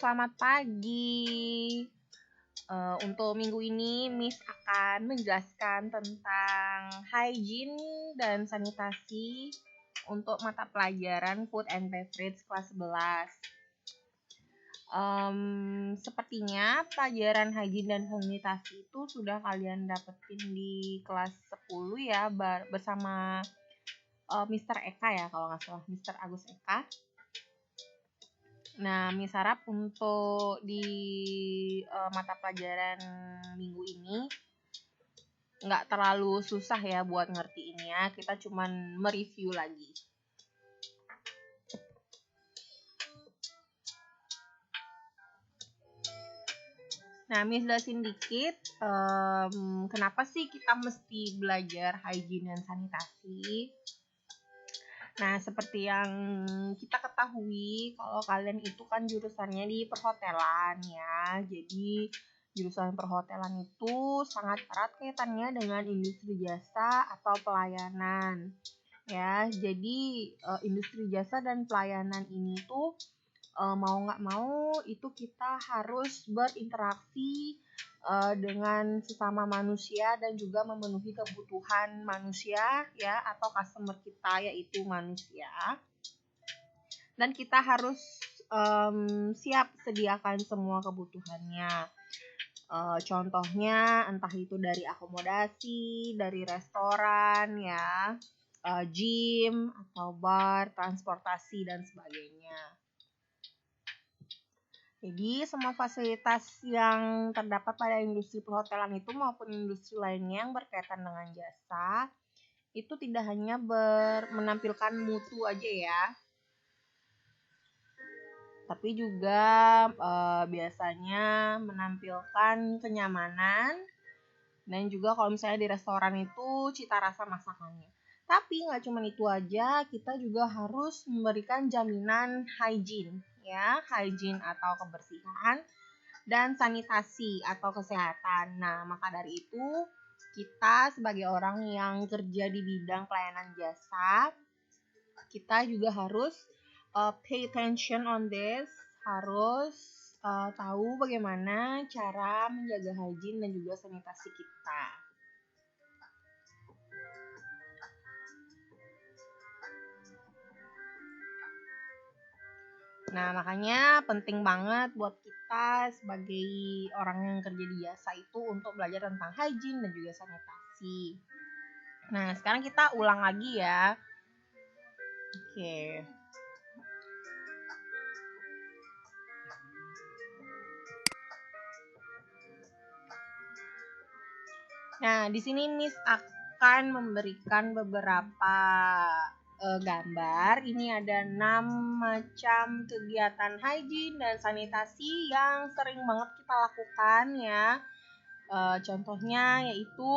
Selamat pagi. Untuk minggu ini, Miss akan menjelaskan tentang hygiene dan sanitasi untuk mata pelajaran Food and Beverage kelas 11. Sepertinya pelajaran hygiene dan sanitasi itu sudah kalian dapetin di kelas 10 ya, bersama Mr. Eka ya, kalau nggak salah, Mr. Agus Eka. Nah, Miss harap untuk di mata pelajaran minggu ini nggak terlalu susah ya buat ngertiinnya. Kita cuman mereview lagi. Nah, Miss jelasin dikit kenapa sih kita mesti belajar hygiene dan sanitasi. Nah, seperti yang kita ketahui, kalau kalian itu kan jurusannya di perhotelan ya. Jadi, jurusan perhotelan itu sangat erat kaitannya dengan industri jasa atau pelayanan. Ya, jadi industri jasa dan pelayanan ini tuh mau nggak mau itu kita harus berinteraksi dengan sesama manusia dan juga memenuhi kebutuhan manusia ya, atau customer kita yaitu manusia. Dan kita harus siap sediakan semua kebutuhannya. Contohnya entah itu dari akomodasi, dari restoran ya, gym atau bar, transportasi dan sebagainya. Jadi semua fasilitas yang terdapat pada industri perhotelan itu maupun industri lainnya yang berkaitan dengan jasa itu tidak hanya menampilkan mutu aja ya, tapi juga biasanya menampilkan kenyamanan dan juga kalau misalnya di restoran itu cita rasa masakannya. Tapi nggak cuma itu aja, kita juga harus memberikan jaminan hygiene ya, hygiene atau kebersihan dan sanitasi atau kesehatan. Nah, maka dari itu kita sebagai orang yang kerja di bidang pelayanan jasa, kita juga harus pay attention on this, harus tahu bagaimana cara menjaga hygiene dan juga sanitasi kita. Nah, makanya penting banget buat kita sebagai orang yang kerja di jasa itu untuk belajar tentang hygiene dan juga sanitasi. Nah, sekarang kita ulang lagi ya. Oke. Nah, di sini Miss akan memberikan beberapa gambar. Ini ada 6 macam kegiatan hygiene dan sanitasi yang sering banget kita lakukan ya. Contohnya yaitu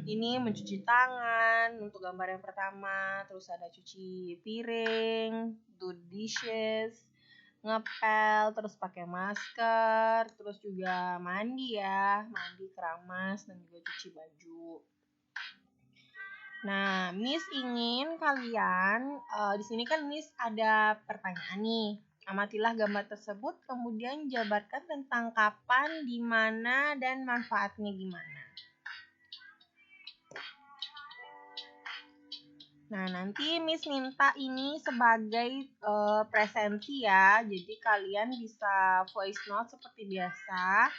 ini mencuci tangan untuk gambar yang pertama, terus ada cuci piring, do dishes, ngepel, terus pakai masker, terus juga mandi ya, mandi keramas dan juga cuci baju. Nah, Miss ingin kalian di sini kan Miss ada pertanyaan nih. Amatilah gambar tersebut, kemudian jabarkan tentang kapan, di mana, dan manfaatnya gimana. Nah, nanti Miss minta ini sebagai presensi ya. Jadi kalian bisa voice note seperti biasa.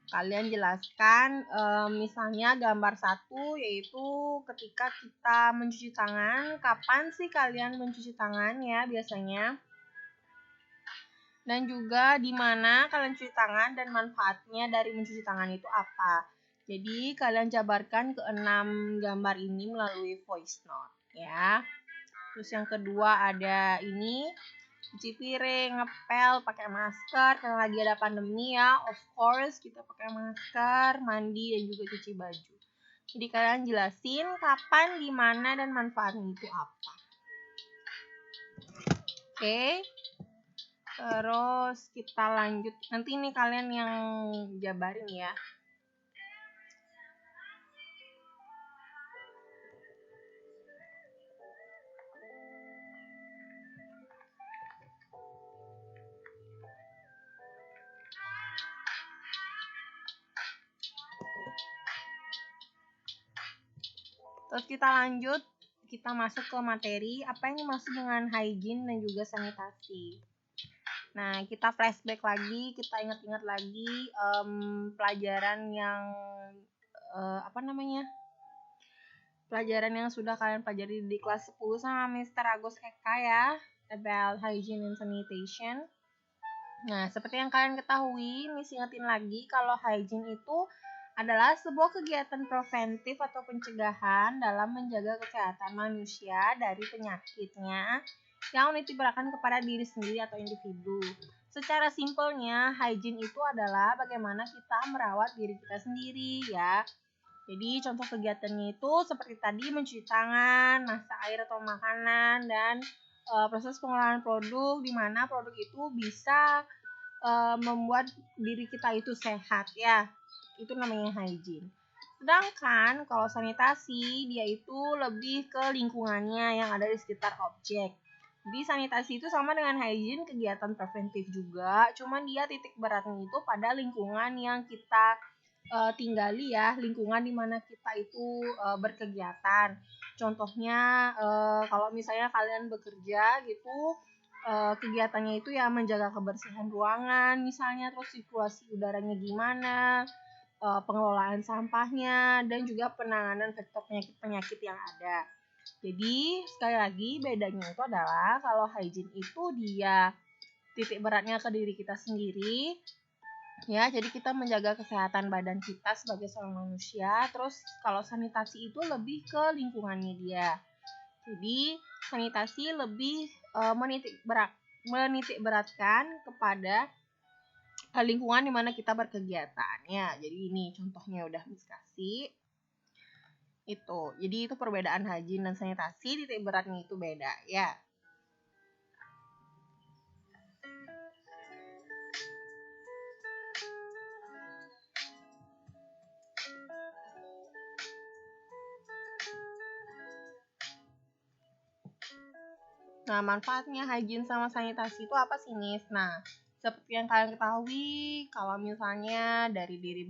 Kalian jelaskan misalnya gambar 1 yaitu ketika kita mencuci tangan, kapan sih kalian mencuci tangan ya biasanya. Dan juga di mana kalian cuci tangan dan manfaatnya dari mencuci tangan itu apa. Jadi kalian jabarkan ke 6 gambar ini melalui voice note ya. Terus yang kedua ada ini, cuci piring, ngepel, pakai masker karena lagi ada pandemi ya, of course kita pakai masker, mandi dan juga cuci baju. Jadi kalian jelasin kapan, di mana dan manfaatnya itu apa. Oke. Terus kita lanjut. Nanti ini kalian yang jabarin ya. Terus kita lanjut, kita masuk ke materi apa yang dimaksud dengan hygiene dan juga sanitasi. Nah, kita flashback lagi, kita ingat-ingat lagi pelajaran yang pelajaran yang sudah kalian pelajari di kelas 10 sama Mr. Agus Eka ya, about hygiene and sanitation. Nah, seperti yang kalian ketahui, Miss ingetin lagi kalau hygiene itu adalah sebuah kegiatan preventif atau pencegahan dalam menjaga kesehatan manusia dari penyakitnya yang menitibakan kepada diri sendiri atau individu. Secara simpelnya, hygiene itu adalah bagaimana kita merawat diri kita sendiri ya. Jadi contoh kegiatannya itu seperti tadi mencuci tangan, masak air atau makanan, dan proses pengolahan produk di mana produk itu bisa membuat diri kita itu sehat ya. Itu namanya hygiene. Sedangkan kalau sanitasi dia itu lebih ke lingkungannya yang ada di sekitar objek. Jadi sanitasi itu sama dengan hygiene, kegiatan preventif juga, cuman dia titik beratnya itu pada lingkungan yang kita tinggali ya, lingkungan di mana kita itu berkegiatan. Contohnya kalau misalnya kalian bekerja gitu, kegiatannya itu ya menjaga kebersihan ruangan misalnya, terus sirkulasi udaranya gimana, pengelolaan sampahnya, dan juga penanganan faktor penyakit-penyakit yang ada. Jadi sekali lagi bedanya itu adalah kalau hygiene itu dia titik beratnya ke diri kita sendiri ya, jadi kita menjaga kesehatan badan kita sebagai seorang manusia. Terus kalau sanitasi itu lebih ke lingkungannya dia. Jadi sanitasi lebih menitik beratkan kepada lingkungan di mana kita berkegiatan ya. Jadi ini contohnya udah Miss kasih. Itu. Jadi itu perbedaan hygiene dan sanitasi, titik beratnya itu beda ya. Nah, manfaatnya hygiene sama sanitasi itu apa sih, Nis? Nah, seperti yang kalian ketahui, kalau misalnya dari diri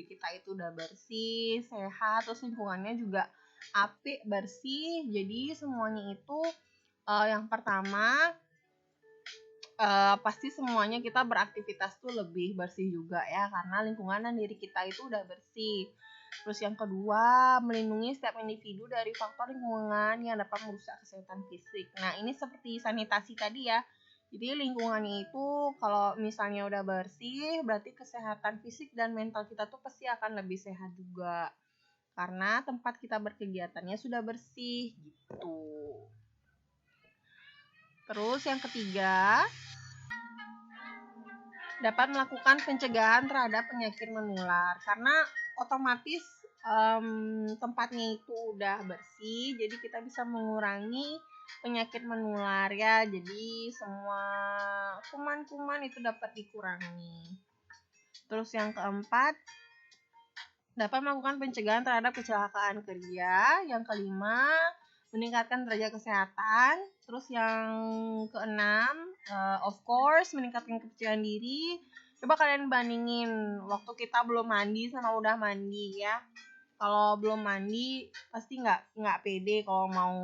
kita itu udah bersih, sehat, terus lingkungannya juga apik, bersih. Jadi semuanya itu yang pertama pasti semuanya kita beraktivitas tuh lebih bersih juga ya, karena lingkungan dan diri kita itu udah bersih. Terus yang kedua, melindungi setiap individu dari faktor lingkungan yang dapat merusak kesehatan fisik. Nah, ini seperti sanitasi tadi ya. Jadi lingkungannya itu kalau misalnya udah bersih, berarti kesehatan fisik dan mental kita tuh pasti akan lebih sehat juga. Karena tempat kita berkegiatannya sudah bersih gitu. Terus yang ketiga, dapat melakukan pencegahan terhadap penyakit menular. Karena otomatis tempatnya itu udah bersih, jadi kita bisa mengurangi penyakit menular ya. Jadi semua kuman-kuman itu dapat dikurangi. Terus yang keempat, dapat melakukan pencegahan terhadap kecelakaan kerja. Yang kelima, meningkatkan derajat kesehatan. Terus yang keenam, of course, meningkatkan kepercayaan diri. Coba kalian bandingin waktu kita belum mandi sama udah mandi ya. Kalau belum mandi pasti nggak pede kalau mau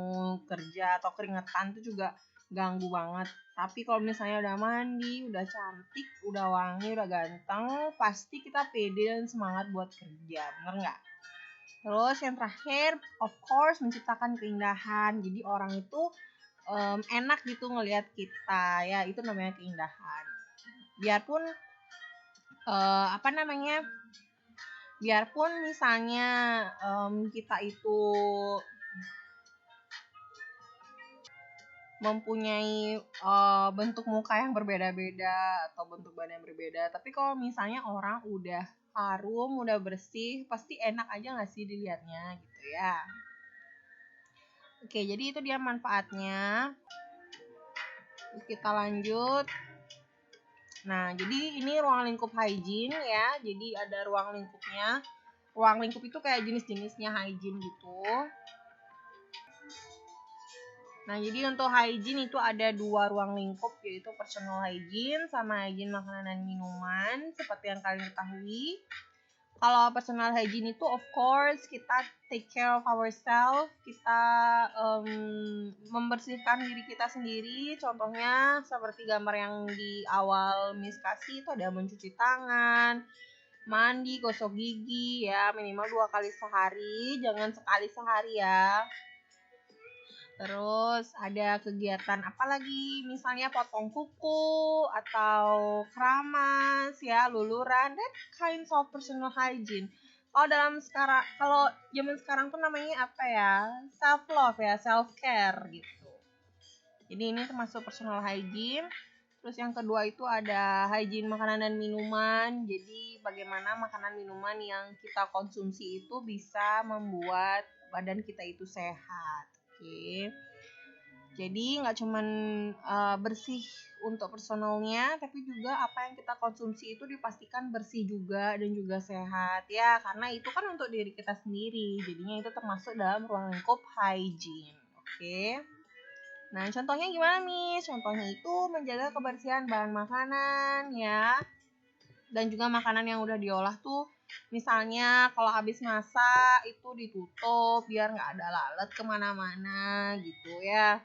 kerja, atau keringetan tuh juga ganggu banget. Tapi kalau misalnya udah mandi, udah cantik, udah wangi, udah ganteng, pasti kita pede dan semangat buat kerja, bener nggak? Terus yang terakhir, of course, menciptakan keindahan. Jadi orang itu enak gitu ngelihat kita ya, itu namanya keindahan. Biarpun biarpun misalnya kita itu mempunyai bentuk muka yang berbeda-beda atau bentuk badan yang berbeda, tapi kalau misalnya orang udah harum, udah bersih, pasti enak aja nggak sih dilihatnya gitu ya. Oke, jadi itu dia manfaatnya. Kita lanjut. Nah, jadi ini ruang lingkup hygiene ya. Jadi ada ruang lingkupnya. Ruang lingkup itu kayak jenis-jenisnya hygiene gitu. Nah, jadi untuk hygiene itu ada 2 ruang lingkup, yaitu personal hygiene sama hygiene makanan dan minuman, seperti yang kalian ketahui. Kalau personal hygiene itu of course kita take care of ourselves, kita membersihkan diri kita sendiri. Contohnya seperti gambar yang di awal Miss kasih itu ada mencuci tangan, mandi, gosok gigi ya minimal 2 kali sehari, jangan sekali sehari ya. Terus ada kegiatan apa lagi? Misalnya potong kuku atau keramas ya, luluran, that kinds of personal hygiene. Kalau zaman sekarang tuh namanya apa ya? Self love ya, self care gitu. Jadi ini termasuk personal hygiene. Terus yang kedua itu ada hygiene makanan dan minuman. Jadi bagaimana makanan minuman yang kita konsumsi itu bisa membuat badan kita itu sehat. Oke. Jadi nggak cuman bersih untuk personalnya, tapi juga apa yang kita konsumsi itu dipastikan bersih juga dan juga sehat ya, karena itu kan untuk diri kita sendiri. Jadinya itu termasuk dalam ruang lingkup hygiene. Oke. Nah, contohnya gimana nih? Contohnya itu menjaga kebersihan bahan makanan ya. Dan juga makanan yang udah diolah tuh misalnya kalau habis masak itu ditutup biar nggak ada lalat kemana-mana gitu ya.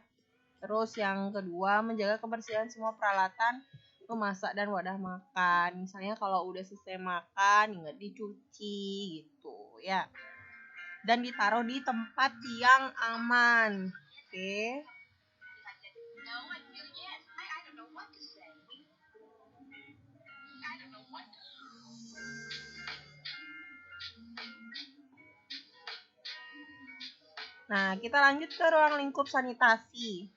Terus yang kedua menjaga kebersihan semua peralatan memasak dan wadah makan. Misalnya kalau udah selesai makan ingat dicuci gitu ya. Dan ditaruh di tempat yang aman. Oke. Nah, kita lanjut ke ruang lingkup sanitasi.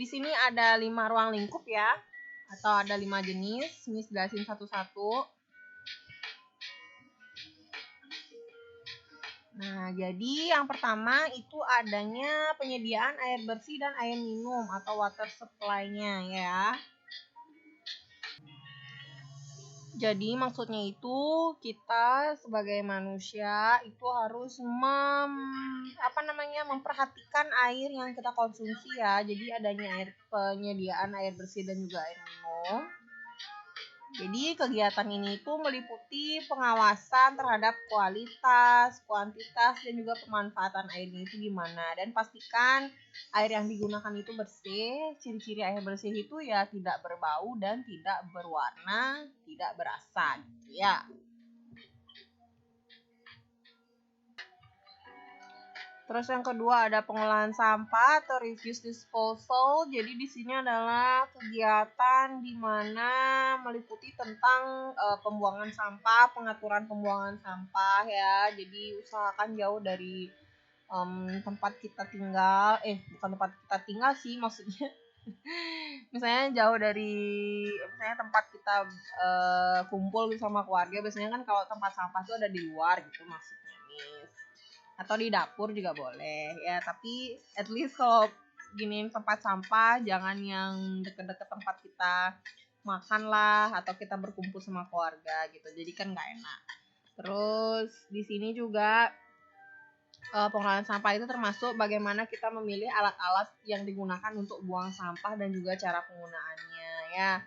Di sini ada 5 ruang lingkup ya, atau ada 5 jenis. Miss jelasin satu-satu. Nah, jadi yang pertama itu adanya penyediaan air bersih dan air minum atau water supply-nya ya. Jadi maksudnya itu kita sebagai manusia itu harus memperhatikan air yang kita konsumsi ya. Jadi adanya penyediaan air bersih dan juga air minum. Jadi kegiatan ini itu meliputi pengawasan terhadap kualitas, kuantitas, dan juga pemanfaatan airnya itu gimana. Dan pastikan air yang digunakan itu bersih. Ciri-ciri air bersih itu ya tidak berbau dan tidak berwarna, tidak berasa gitu ya. Terus yang kedua ada pengolahan sampah atau refuse disposal. Jadi di sini adalah kegiatan di mana meliputi tentang pembuangan sampah, pengaturan pembuangan sampah ya. Jadi usahakan jauh dari tempat kita tinggal. Bukan tempat kita tinggal sih maksudnya. Misalnya jauh dari tempat kita kumpul sama keluarga. Biasanya kan kalau tempat sampah itu ada di luar gitu maksudnya nih. Atau di dapur juga boleh ya, tapi at least kalau giniin tempat sampah jangan yang deket-deket tempat kita makan lah atau kita berkumpul sama keluarga gitu, jadi kan nggak enak. Terus di sini juga pengolahan sampah itu termasuk bagaimana kita memilih alat-alat yang digunakan untuk buang sampah dan juga cara penggunaannya ya.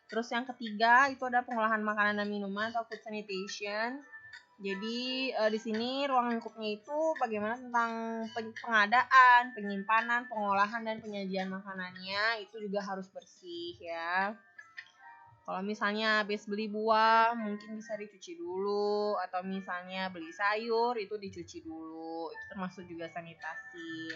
Terus yang ketiga itu ada pengolahan makanan dan minuman atau food sanitation. Jadi di sini ruang lingkupnya itu bagaimana tentang pengadaan, penyimpanan, pengolahan dan penyajian makanannya itu juga harus bersih ya. Kalau misalnya habis beli buah mungkin bisa dicuci dulu, atau misalnya beli sayur itu dicuci dulu. Itu termasuk juga sanitasi.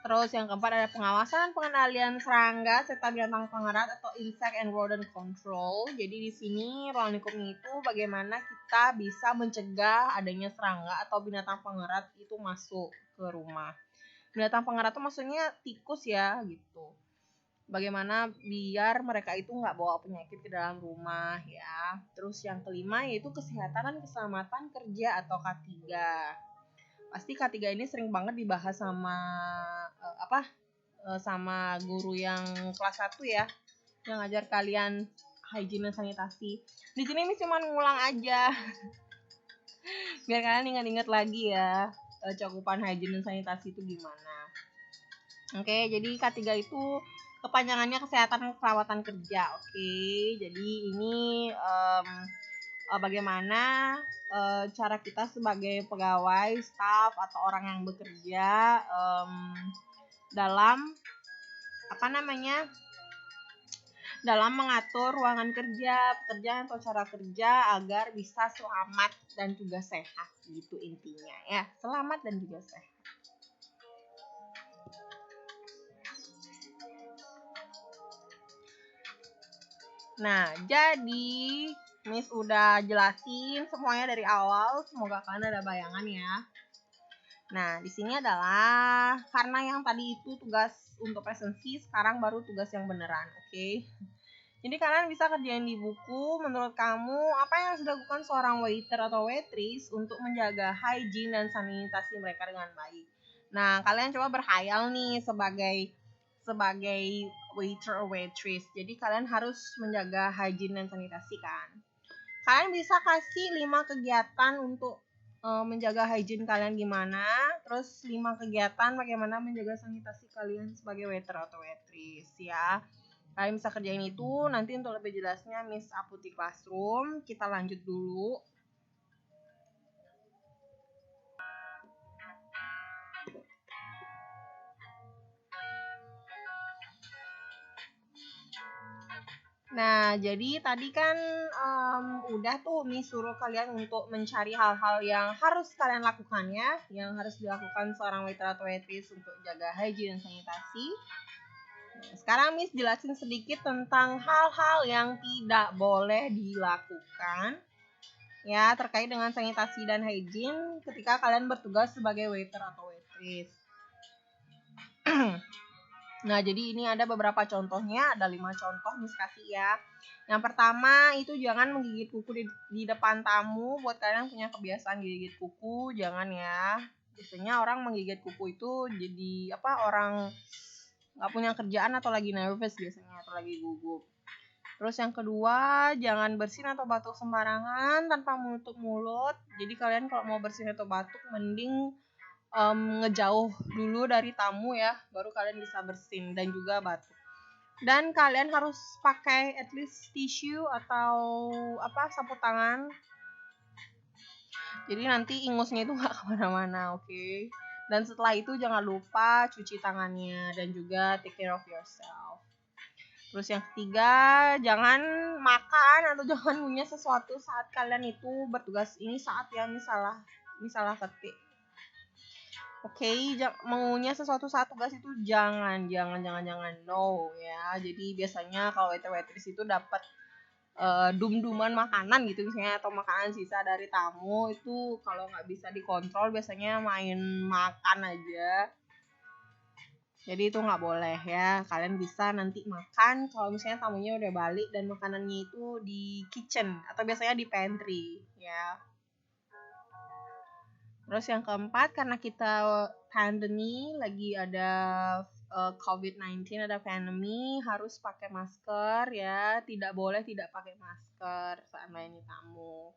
Terus yang keempat ada pengawasan pengendalian serangga serta binatang pengerat atau insect and rodent control. Jadi di sini ruang lingkupnya itu bagaimana kita bisa mencegah adanya serangga atau binatang pengerat itu masuk ke rumah. Binatang pengerat itu maksudnya tikus ya gitu. Bagaimana biar mereka itu nggak bawa penyakit ke dalam rumah ya. Terus yang kelima yaitu kesehatan dan keselamatan kerja atau K3. Pasti K3 ini sering banget dibahas sama sama guru yang kelas 1 ya, yang ngajar kalian hygiene dan sanitasi. Di sini ini cuma ngulang aja biar kalian ingat-ingat lagi ya cakupan hygiene dan sanitasi itu gimana. Oke, jadi K3 itu kepanjangannya kesehatan keperawatan kerja. Oke, jadi ini bagaimana cara kita sebagai pegawai, staff atau orang yang bekerja dalam dalam mengatur ruangan kerja, pekerjaan atau cara kerja agar bisa selamat dan juga sehat, gitu intinya ya, selamat dan juga sehat. Nah, jadi Miss udah jelasin semuanya dari awal, semoga kalian ada bayangan ya. Nah, di sini adalah karena yang tadi itu tugas untuk presensi, sekarang baru tugas yang beneran, oke? Jadi kalian bisa kerjain di buku, menurut kamu apa yang harus dilakukan seorang waiter atau waitress untuk menjaga hygiene dan sanitasi mereka dengan baik. Nah, kalian coba berkhayal nih sebagai waiter or waitress. Jadi kalian harus menjaga hygiene dan sanitasi kan. Kalian bisa kasih 5 kegiatan untuk menjaga hygiene kalian gimana, terus 5 kegiatan bagaimana menjaga sanitasi kalian sebagai waiter atau waitress ya. Kalian bisa kerjain itu, nanti untuk lebih jelasnya Miss upload di Classroom. Kita lanjut dulu. Nah, jadi tadi kan udah tuh Miss suruh kalian untuk mencari hal-hal yang harus kalian lakukan ya, yang harus dilakukan seorang waiter atau waitress untuk jaga hygiene dan sanitasi. Nah, sekarang Miss jelasin sedikit tentang hal-hal yang tidak boleh dilakukan ya terkait dengan sanitasi dan hygiene ketika kalian bertugas sebagai waiter atau waitress. Nah, jadi ini ada beberapa contohnya, ada 5 contoh Miss kasih ya. Yang pertama itu jangan menggigit kuku di depan tamu. Buat kalian yang punya kebiasaan gigit kuku, jangan ya. Biasanya orang menggigit kuku itu jadi orang nggak punya kerjaan atau lagi nervous biasanya atau lagi gugup. Terus yang kedua, jangan bersin atau batuk sembarangan tanpa menutup mulut. Jadi kalian kalau mau bersin atau batuk, mending ngejauh dulu dari tamu ya, baru kalian bisa bersin dan juga batuk. Dan kalian harus pakai at least tisu atau sapu tangan. Jadi nanti ingusnya itu nggak kemana-mana, oke? Dan setelah itu jangan lupa cuci tangannya dan juga take care of yourself. Terus yang ketiga, jangan makan atau jangan ngunyah sesuatu saat kalian itu bertugas. Ini saat yang salah ketik. Oke, mengunyah sesuatu saat tugas itu jangan no ya. Jadi biasanya kalau waiter waitress itu dapat dum-duman makanan gitu misalnya atau makanan sisa dari tamu itu kalau nggak bisa dikontrol biasanya main makan aja. Jadi itu nggak boleh ya. Kalian bisa nanti makan kalau misalnya tamunya udah balik dan makanannya itu di kitchen atau biasanya di pantry ya. Terus yang keempat, karena kita pandemi, lagi ada COVID-19, ada pandemi, harus pakai masker ya. Tidak boleh tidak pakai masker saat melayani tamu.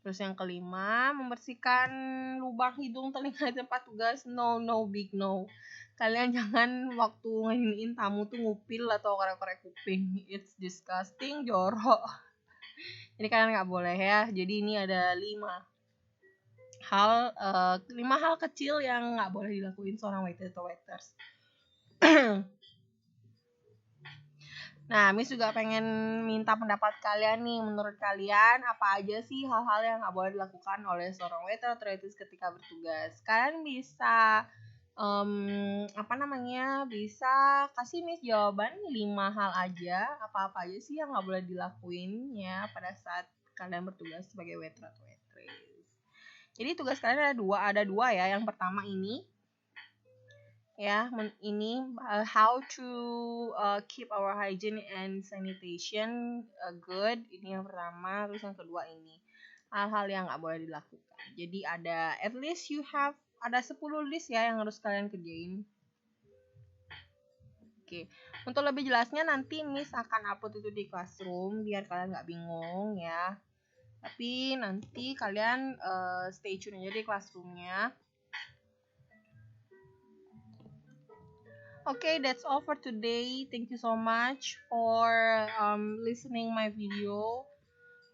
Terus yang kelima, membersihkan lubang hidung, telinga di tempat tugas. No, big no. Kalian jangan waktu nginiin tamu tuh ngupil atau korek-korek kuping. It's disgusting, jorok. Jadi kalian nggak boleh ya. Jadi ini ada 5 hal kecil yang nggak boleh dilakuin seorang waiter atau waiters. Nah, Miss juga pengen minta pendapat kalian nih. Menurut kalian apa aja sih hal-hal yang nggak boleh dilakukan oleh seorang waiter atau waitress ketika bertugas? Kalian bisa bisa kasih Miss jawaban 5 hal aja. Apa-apa aja sih yang nggak boleh dilakuin ya pada saat kalian bertugas sebagai waiter atau waitress. Jadi tugas kalian ada dua ya. Yang pertama ini ya, how to keep our hygiene and sanitation good. Ini yang pertama. Terus yang kedua ini hal-hal yang nggak boleh dilakukan. Jadi ada at least ada 10 list ya yang harus kalian kerjain. Oke, untuk lebih jelasnya nanti Miss akan upload itu di Classroom biar kalian nggak bingung ya. Tapi nanti kalian stay tune aja di Classroom-nya. Okay, that's all for today. Thank you so much for listening my video.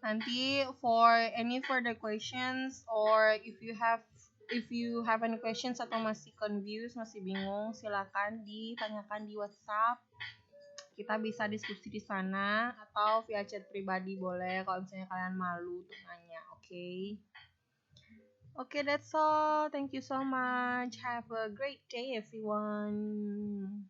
Nanti for any further questions or if you have any questions atau masih confused, masih bingung, silakan ditanyakan di WhatsApp. Kita bisa diskusi di sana atau via chat pribadi boleh kalau misalnya kalian malu untuk nanya, oke? Okay? Okay, that's all. Thank you so much. Have a great day, everyone.